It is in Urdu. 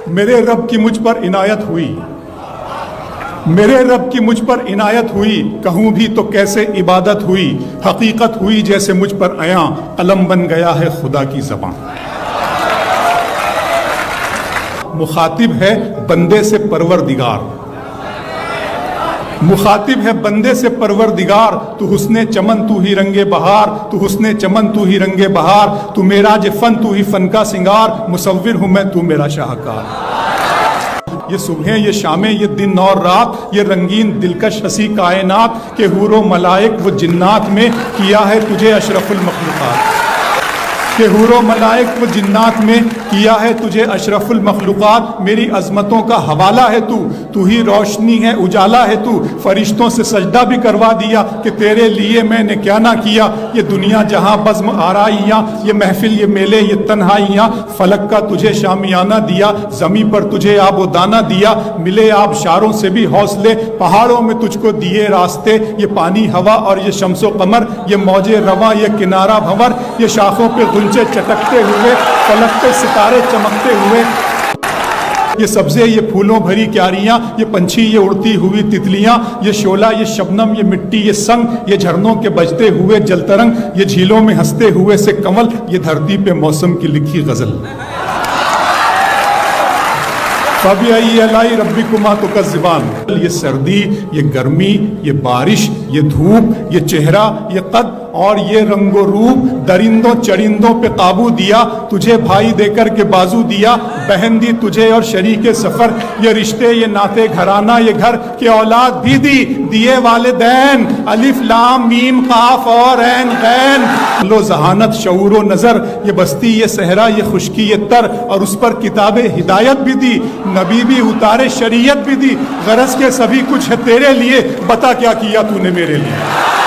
میرے رب کی مجھ پر عنایت ہوئی، میرے رب کی مجھ پر عنایت ہوئی، کہوں بھی تو کیسے عبادت ہوئی، حقیقت ہوئی جیسے مجھ پر عیاں، قلم بن گیا ہے خدا کی زبان۔ مخاطب ہے بندے سے پروردگار، مخاطب ہے بندے سے پروردگار، تو حسن چمن تو ہی رنگ بہار، تو حسن چمن تو ہی رنگ بہار، تو میراج فن تو ہی فن کا سنگار، مصور ہوں میں تو میرا شاہکار۔ یہ صبحیں یہ شامیں یہ دن اور رات، یہ رنگین دلکش ہنسی کائنات، کہ حور و ملائک و جنات میں کیا ہے تجھے اشرف المخلوقات، کہ حور و ملائک و جنات میں کیا ہے تجھے اشرف المخلوقات۔ میری عظمتوں کا حوالہ ہے تو ہی روشنی ہے اجالا ہے تو، فرشتوں سے سجدہ بھی کروا دیا کہ تیرے لیے میں نے کیا نہ کیا۔ یہ دنیا جہاں بزم آرائیاں، یہ محفل یہ میلے یہ تنہائیاں، فلک کا تجھے شامیانہ دیا، زمین پر تجھے آب و دانہ دیا، ملے آبشاروں سے بھی حوصلے، پہاڑوں میں تجھ کو دیے راستے، یہ پانی ہوا اور یہ شمس و قمر، یہ موج رواں یہ کنارہ بھنور، یہ شاخوں پہ غنچے چٹکتے ہوئے، فلک پہ ستارے چمکتے ہوئے، یہ سبزے یہ پھولوں بھری کیاریاں، یہ پنچھی یہ اڑتی ہوئی تتلیاں، یہ شعلہ یہ شبنم یہ مٹی یہ سنگ، یہ جھرنوں کے بجتے ہوئے جل ترنگ، یہ جھیلوں میں ہنستے ہوئے سے کمل، یہ دھرتی پہ موسم کی لکھی غزل۔ فَبِأَيِّ آلَاءِ رَبِّكُمَا تُكَذِّبَانِ، یہ سردی یہ گرمی یہ بارش یہ دھوپ یہ چہرہ یہ قد اور یہ رنگ و روپ، درندوں چرندوں پہ قابو دیا، تجھے بھائی دے کر کے بازو دیا، بہن دی تجھے اور شریک سفر، یہ رشتے یہ ناتے گھرانہ یہ گھر، کہ اولاد بھی دی دیے والدین، الف لام میم قاف اور عین غین، لو ذہانت شعور و نظر، یہ بستی یہ صحرا یہ خشکی یہ تر، اور اس پر کتاب ہدایت بھی دی، نبی بھی اتارے شریعت بھی دی، غرض کے سبھی کچھ ہے تیرے لیے، بتا کیا کیا تو نے میرے لیے۔